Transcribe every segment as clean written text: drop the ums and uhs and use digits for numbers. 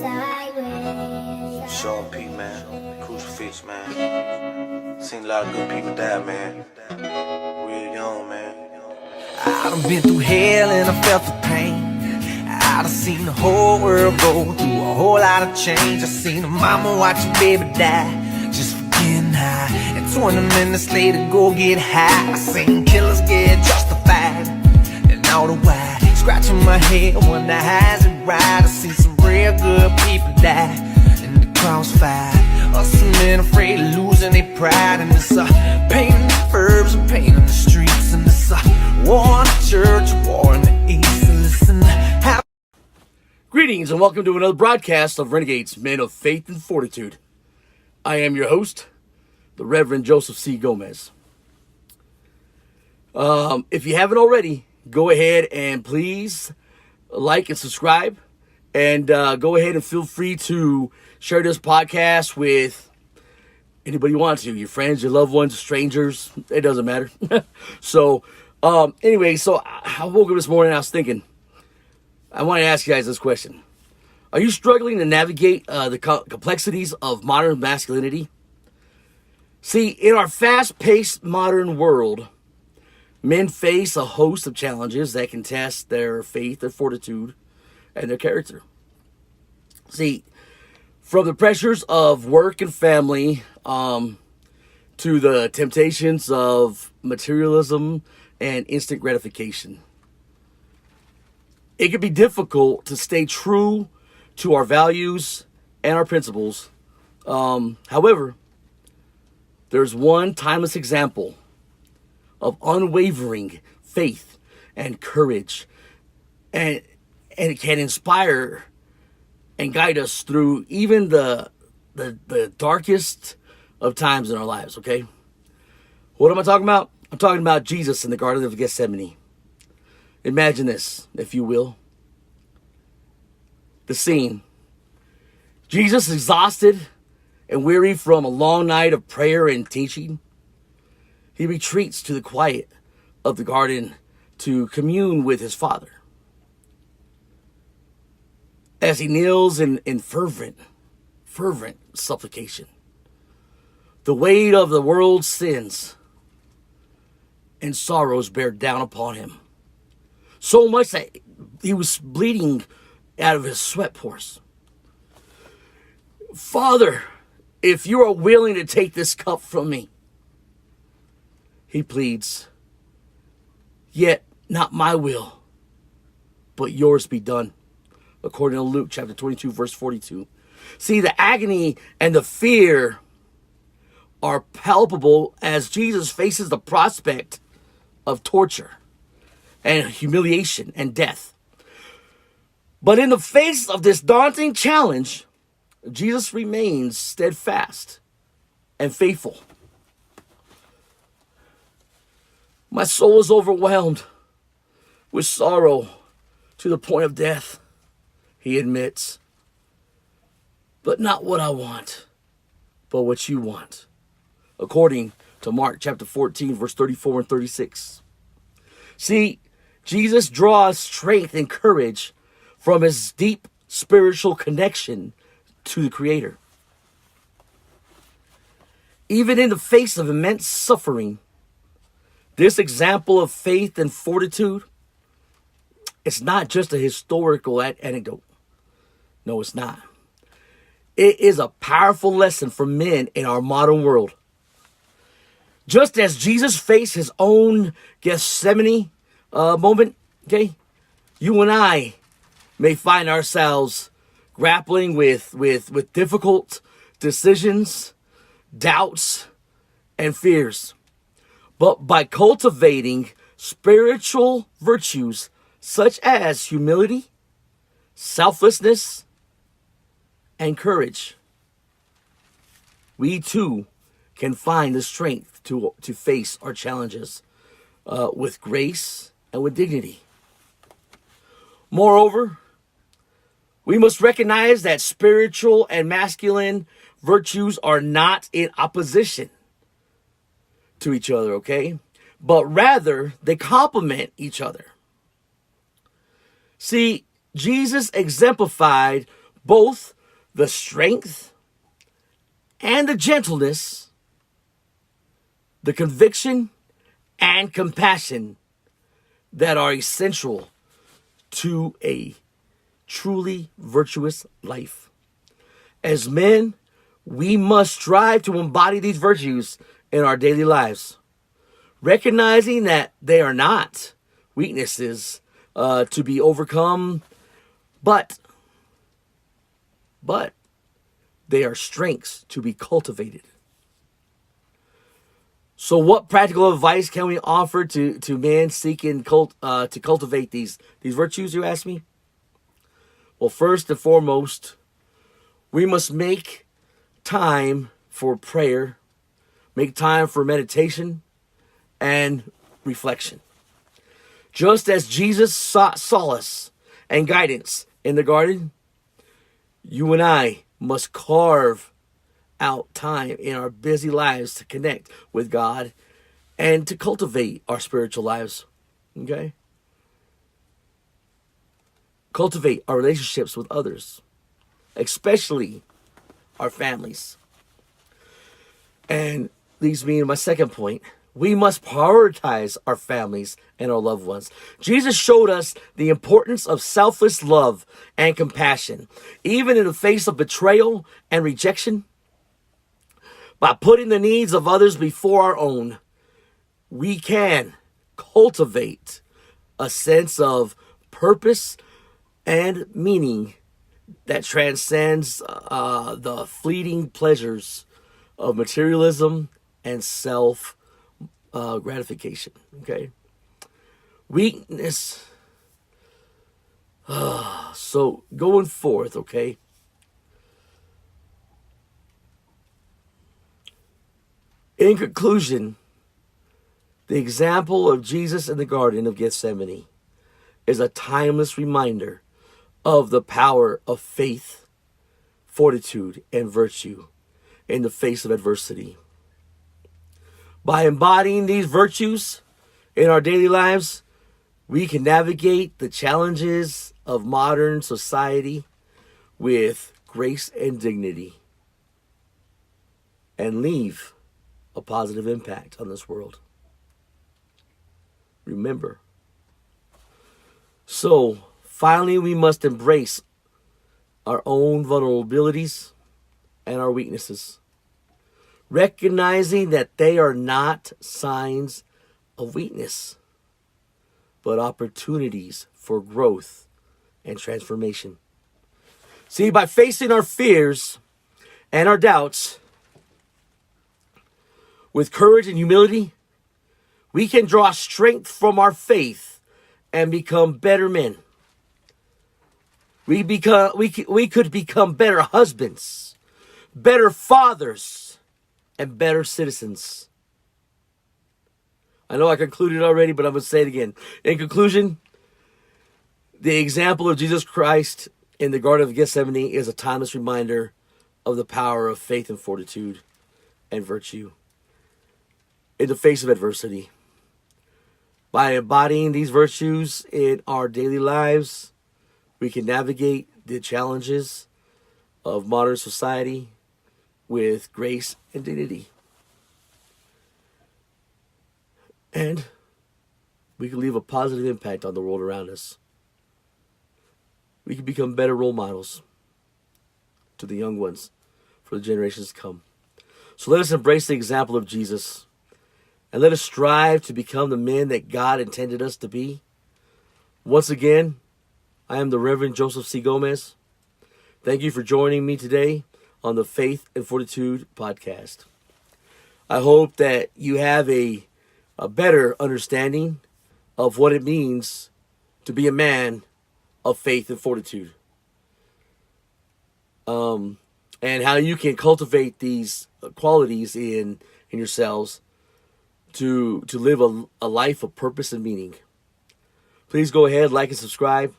Sideways. Sean P, man. Crucifix, man. Seen a lot of good people die, man. Real young, man. I done been through hell and I felt the pain. I done seen the whole world go through a whole lot of change. I seen a mama watch her baby die just for getting high, and 20 minutes later go get high. I seen killers get justified, and all the while scratching my head, wonder how's it right. I seen some real good people die in the crossfire. Some men afraid of losing their pride, and it's pain in the verbs and pain in the streets, and it's war in the church, war in the east. And listen, Greetings and welcome to another broadcast of Renegades, Men of Faith and Fortitude. I am your host, the Reverend Joseph C. Gomez. If you haven't already, go ahead and please like and subscribe, and go ahead and feel free to share this podcast with anybody you want to, your friends, your loved ones, strangers, it doesn't matter. Anyway, I woke up this morning and I was thinking, I want to ask you guys this question. Are you struggling to navigate the complexities of modern masculinity? See, in our fast-paced modern world, men face a host of challenges that can test their faith, their fortitude, and their character. See, from the pressures of work and family to the temptations of materialism and instant gratification, it can be difficult to stay true to our values and our principles. However, there's one timeless example of unwavering faith and courage, and it can inspire and guide us through even the darkest of times in our lives, okay? What am I talking about? I'm talking about Jesus in the Garden of Gethsemane. Imagine this, if you will. The scene. Jesus, exhausted and weary from a long night of prayer and teaching, he retreats to the quiet of the garden to commune with his Father. As he kneels in fervent supplication, the weight of the world's sins and sorrows bear down upon him. So much that he was bleeding out of his sweat pores. Father, if you are willing to take this cup from me, he pleads, yet not my will, but yours be done. According to Luke chapter 22, verse 42. See, the agony and the fear are palpable as Jesus faces the prospect of torture and humiliation and death. But in the face of this daunting challenge, Jesus remains steadfast and faithful. My soul is overwhelmed with sorrow to the point of death, he admits. But not what I want, but what you want. According to Mark chapter 14, verse 34 and 36. See, Jesus draws strength and courage from his deep spiritual connection to the Creator. Even in the face of immense suffering, this example of faith and fortitude, it's not just a historical anecdote. No, it's not. It is a powerful lesson for men in our modern world. Just as Jesus faced his own Gethsemane moment, okay, you and I may find ourselves grappling with difficult decisions, doubts, and fears. But by cultivating spiritual virtues such as humility, selflessness, and courage, we too can find the strength to face our challenges with grace and with dignity. Moreover, we must recognize that spiritual and masculine virtues are not in opposition to each other, okay? But rather, they complement each other. See, Jesus exemplified both the strength and the gentleness, the conviction and compassion that are essential to a truly virtuous life. As men, we must strive to embody these virtues in our daily lives, recognizing that they are not weaknesses to be overcome, but they are strengths to be cultivated. So what practical advice can we offer to men seeking to cultivate these virtues, you ask me? Well, first and foremost, we must make time for prayer, make time for meditation and reflection. Just as Jesus sought solace and guidance in the garden, you and I must carve out time in our busy lives to connect with God and to cultivate our spiritual lives. Okay? Cultivate our relationships with others, especially our families. And leads me to my second point. We must prioritize our families and our loved ones. Jesus showed us the importance of selfless love and compassion, even in the face of betrayal and rejection. By putting the needs of others before our own, we can cultivate a sense of purpose and meaning that transcends the fleeting pleasures of materialism and self gratification. Okay, weakness. So going forth, okay. In conclusion, the example of Jesus in the Garden of Gethsemane is a timeless reminder of the power of faith, fortitude, and virtue in the face of adversity. By embodying these virtues in our daily lives, we can navigate the challenges of modern society with grace and dignity and leave a positive impact on this world. Remember. So, finally, we must embrace our own vulnerabilities and our weaknesses, recognizing that they are not signs of weakness, but opportunities for growth and transformation. See, by facing our fears and our doubts with courage and humility, we can draw strength from our faith and become better men. We could become better husbands, better fathers, and better citizens. I know I concluded already, but I'm going to say it again. In conclusion, the example of Jesus Christ in the Garden of Gethsemane is a timeless reminder of the power of faith and fortitude and virtue in the face of adversity. By embodying these virtues in our daily lives, we can navigate the challenges of modern society with grace and dignity. And we can leave a positive impact on the world around us. We can become better role models to the young ones for the generations to come. So let us embrace the example of Jesus, and let us strive to become the men that God intended us to be. Once again, I am the Reverend Joseph C. Gomez. Thank you for joining me today on the Faith and Fortitude podcast. I hope that you have a better understanding of what it means to be a man of faith and fortitude. And how you can cultivate these qualities in yourselves to live a life of purpose and meaning. Please go ahead, like and subscribe,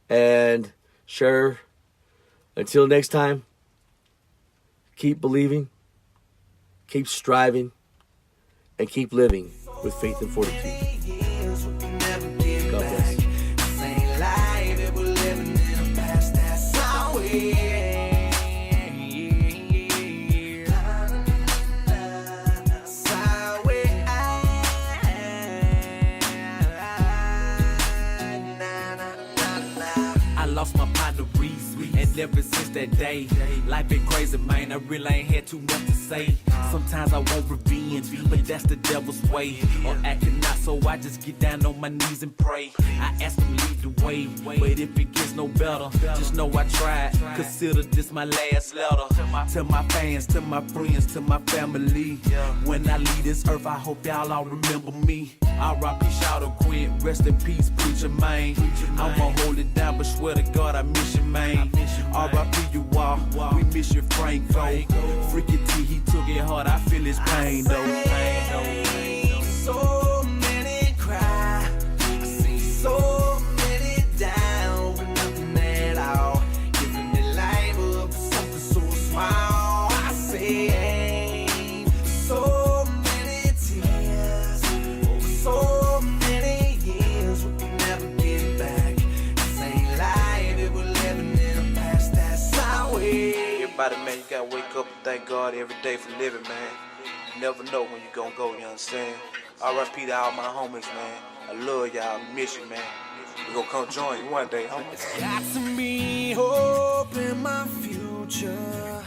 and share. Until next time, keep believing, keep striving, and keep living with faith and fortitude. God bless. lost my partner Reese, and ever since that day, life been crazy, man. I really ain't had too much to say. Sometimes I want revenge, but that's the devil's way. Or acting out, so I just get down on my knees and pray. I ask him lead the way, but if it gets no better, just know I tried. Consider this my last letter to my fans, to my friends, to my family. When I leave this earth, I hope y'all all remember me. R.I.P. Shout out Quinn, rest in peace, preacher man. I'ma hold it down, but swear to God I miss you, man. R.I.P. you all, we miss you, Franco. Freaky T, he took it hard, I feel his pain though. So many cry, I see so many down with nothing at all, giving their life up for something so small. I say so many tears over so many years, we can never get back. This ain't life, it was living in the past, that's our way. Everybody, man, you gotta wake up and thank God every day for living, man. You never know when you gonna go, you understand? R.I.P. to all my homies, man. I love y'all, miss you, man. We gonna come join you one day, homies. Got to me hope in my future,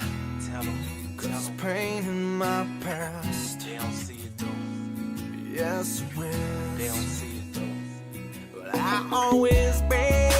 Tell them, cause pain in my past, they don't see it though. yes, They don't will. see it though. But I always beg